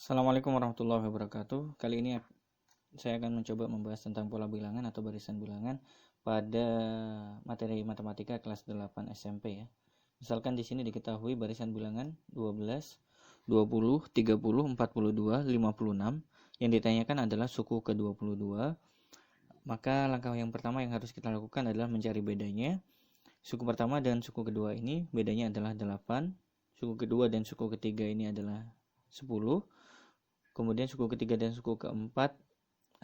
Assalamualaikum warahmatullahi wabarakatuh. Kali ini saya akan mencoba membahas tentang pola bilangan atau barisan bilangan pada materi matematika kelas 8 SMP ya. Misalkan di sini diketahui barisan bilangan 12, 20, 30, 42, 56. Yang ditanyakan adalah suku ke-22. Maka langkah yang pertama yang harus kita lakukan adalah mencari bedanya. Suku pertama dan suku kedua ini bedanya adalah 8. Suku kedua dan suku ketiga ini adalah 10. Kemudian suku ketiga dan suku keempat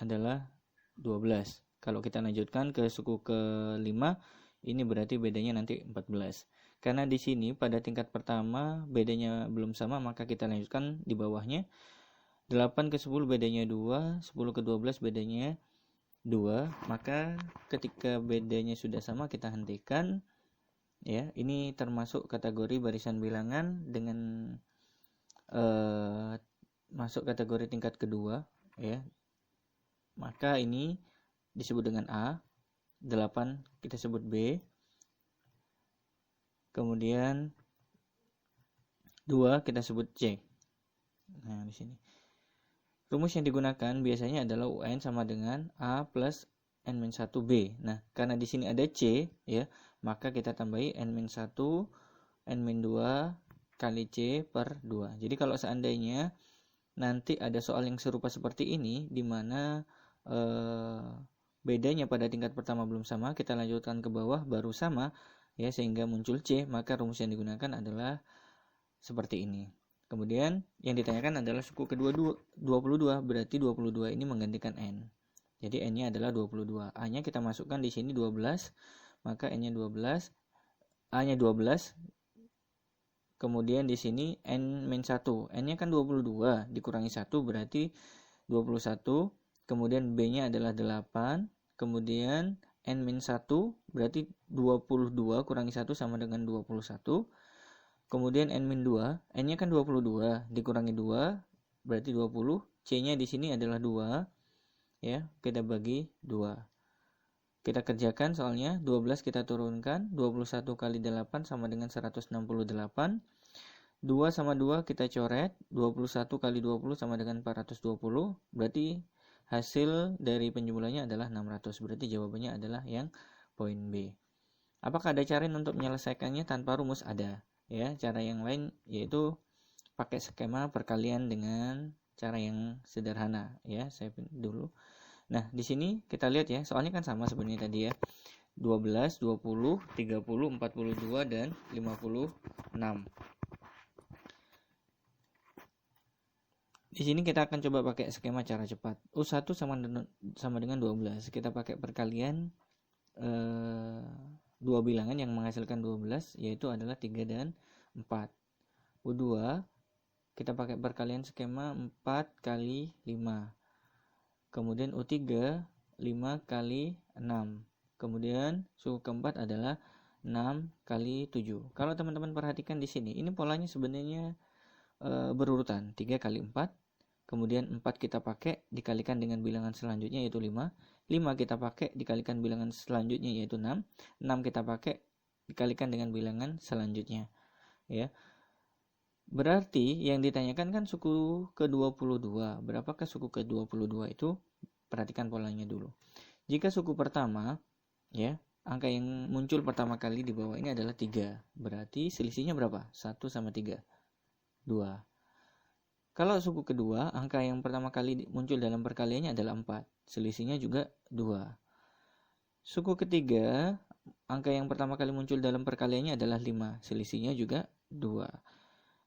adalah 12. Kalau kita lanjutkan ke suku kelima, ini berarti bedanya nanti 14. Karena di sini pada tingkat pertama bedanya belum sama, maka kita lanjutkan di bawahnya. 8 ke 10 bedanya 2, 10 ke 12 bedanya 2. Maka ketika bedanya sudah sama, kita hentikan. Ya, ini termasuk kategori barisan bilangan dengan masuk kategori tingkat kedua ya. Maka ini disebut dengan A, 8 kita sebut B. Kemudian 2 kita sebut C. Nah, di sini. Rumus yang digunakan biasanya adalah UN sama dengan A plus N-1B. Nah, karena di sini ada C ya, maka kita tambahi N-1 N-2 kali C per 2. Jadi kalau seandainya nanti ada soal yang serupa seperti ini, di mana bedanya pada tingkat pertama belum sama, kita lanjutkan ke bawah baru sama, ya, sehingga muncul C, maka rumus yang digunakan adalah seperti ini. Kemudian yang ditanyakan adalah suku kedua 22, berarti 22 ini menggantikan N. Jadi N-nya adalah 22. A-nya kita masukkan di sini 12, maka N-nya 12, A-nya 12. Kemudian di sini N-1, N-nya kan 22, dikurangi 1 berarti 21. Kemudian B-nya adalah 8. Kemudian N-1 berarti 22 kurangi 1 sama dengan 21. Kemudian N-2, N-nya kan 22, dikurangi 2 berarti 20. C-nya di sini adalah 2. Ya, kita bagi 2. Kita kerjakan soalnya, 12 kita turunkan, 21 kali 8 sama dengan 168. 2 sama 2 kita coret, 21 kali 20 sama dengan 420. Berarti hasil dari penjumlahannya adalah 600. Berarti jawabannya adalah yang poin B. Apakah ada cara untuk menyelesaikannya tanpa rumus? Ada. Ya, cara yang lain yaitu pakai skema perkalian dengan cara yang sederhana. Ya, saya dulu. Nah, di sini kita lihat ya, soalnya kan sama sebenarnya tadi ya. 12, 20, 30, 42 dan 56. Di sini kita akan coba pakai skema cara cepat. U1 sama dengan 12. Kita pakai perkalian dua bilangan yang menghasilkan 12, yaitu adalah 3 dan 4. U2 kita pakai perkalian skema 4 kali 5. Kemudian U3 5 kali 6. Kemudian suku keempat adalah 6 kali 7. Kalau teman-teman perhatikan di sini, ini polanya sebenarnya berurutan 3 kali 4. Kemudian 4 kita pakai dikalikan dengan bilangan selanjutnya yaitu 5. 5 kita pakai dikalikan bilangan selanjutnya yaitu 6. 6 kita pakai dikalikan dengan bilangan selanjutnya. Ya. Berarti yang ditanyakan kan suku ke-22. Berapakah suku ke-22 itu? Perhatikan polanya dulu. Jika suku pertama, ya, angka yang muncul pertama kali di bawah ini adalah 3. Berarti selisihnya berapa? 1 sama 3. 2. Kalau suku kedua, angka yang pertama kali muncul dalam perkaliannya adalah 4. Selisihnya juga 2. Suku ketiga, angka yang pertama kali muncul dalam perkaliannya adalah 5. Selisihnya juga 2.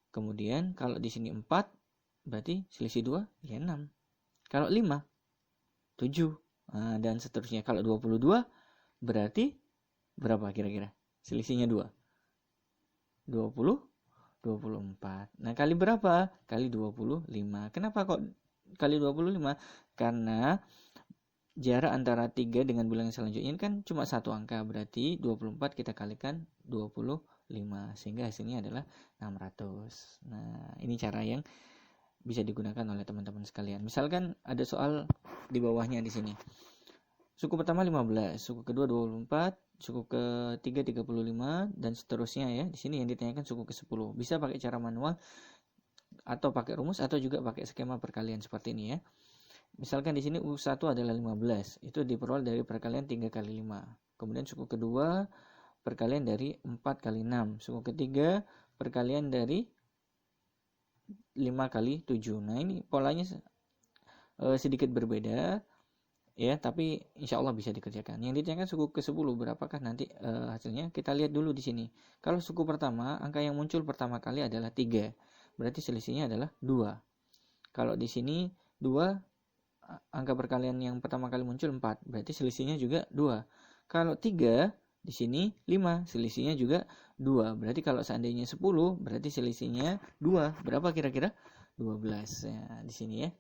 Kemudian kalau di sini 4, berarti selisih 2 ya 6. Kalau 5, 7. Nah, dan seterusnya. Kalau 22, berarti berapa kira-kira? Selisihnya 2. 20, 24. Nah, kali berapa? Kali 25. Kenapa kok kali 25? Karena jarak antara 3 dengan bilangan selanjutnya ini kan cuma satu angka. Berarti 24 kita kalikan 25. Sehingga hasilnya adalah 600. Nah, ini cara yang bisa digunakan oleh teman-teman sekalian. Misalkan ada soal di bawahnya di sini. Suku pertama 15, suku kedua 24, suku ketiga 35 dan seterusnya ya. Di sini yang ditanyakan suku ke-10. Bisa pakai cara manual atau pakai rumus atau juga pakai skema perkalian seperti ini ya. Misalkan di sini U1 adalah 15, itu diperoleh dari perkalian 3 kali 5. Kemudian suku kedua perkalian dari 4 kali 6. Suku ketiga perkalian dari 5 kali 7. Nah, ini polanya sedikit berbeda ya, tapi insya Allah bisa dikerjakan. Yang ditanyakan suku ke-10 berapakah nanti hasilnya? Kita lihat dulu di sini. Kalau suku pertama, angka yang muncul pertama kali adalah 3. Berarti selisihnya adalah 2. Kalau di sini 2, angka perkalian yang pertama kali muncul 4. Berarti selisihnya juga 2. Kalau 3, di sini 5, selisihnya juga 2. Berarti kalau seandainya 10, berarti selisihnya 2. Berapa kira-kira? 12. Ya, di sini ya.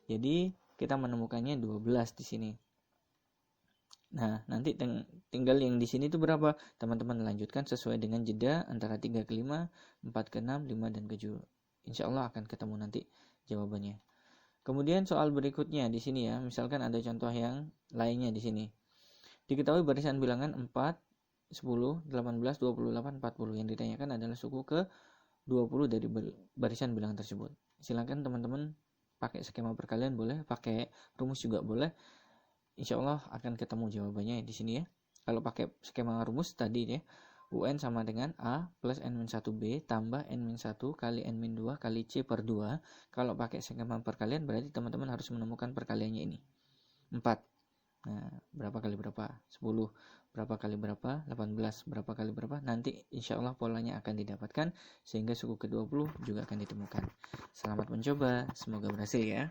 Jadi kita menemukannya 12 di sini. Nah, nanti tinggal yang di sini itu berapa? Teman-teman lanjutkan sesuai dengan jeda antara 3 ke 5, 4 ke 6, 5 dan ke 7. Insya Allah akan ketemu nanti jawabannya. Kemudian soal berikutnya di sini ya, misalkan ada contoh yang lainnya di sini. Diketahui barisan bilangan 4, 10, 18, 28, 40. Yang ditanyakan adalah suku ke 20 dari barisan bilangan tersebut. Silakan teman-teman pakai skema perkalian boleh, pakai rumus juga boleh. Insya Allah akan ketemu jawabannya di sini ya. Kalau pakai skema rumus tadi ya, UN sama dengan A plus N-1B tambah N-1 kali N-2 kali C per 2. Kalau pakai skema perkalian berarti teman-teman harus menemukan perkaliannya ini. 4. Nah, berapa kali berapa? 10. Berapa kali berapa? 18. Berapa kali berapa? Nanti insya Allah polanya akan didapatkan sehingga suku ke-20 juga akan ditemukan. Selamat mencoba, semoga berhasil ya.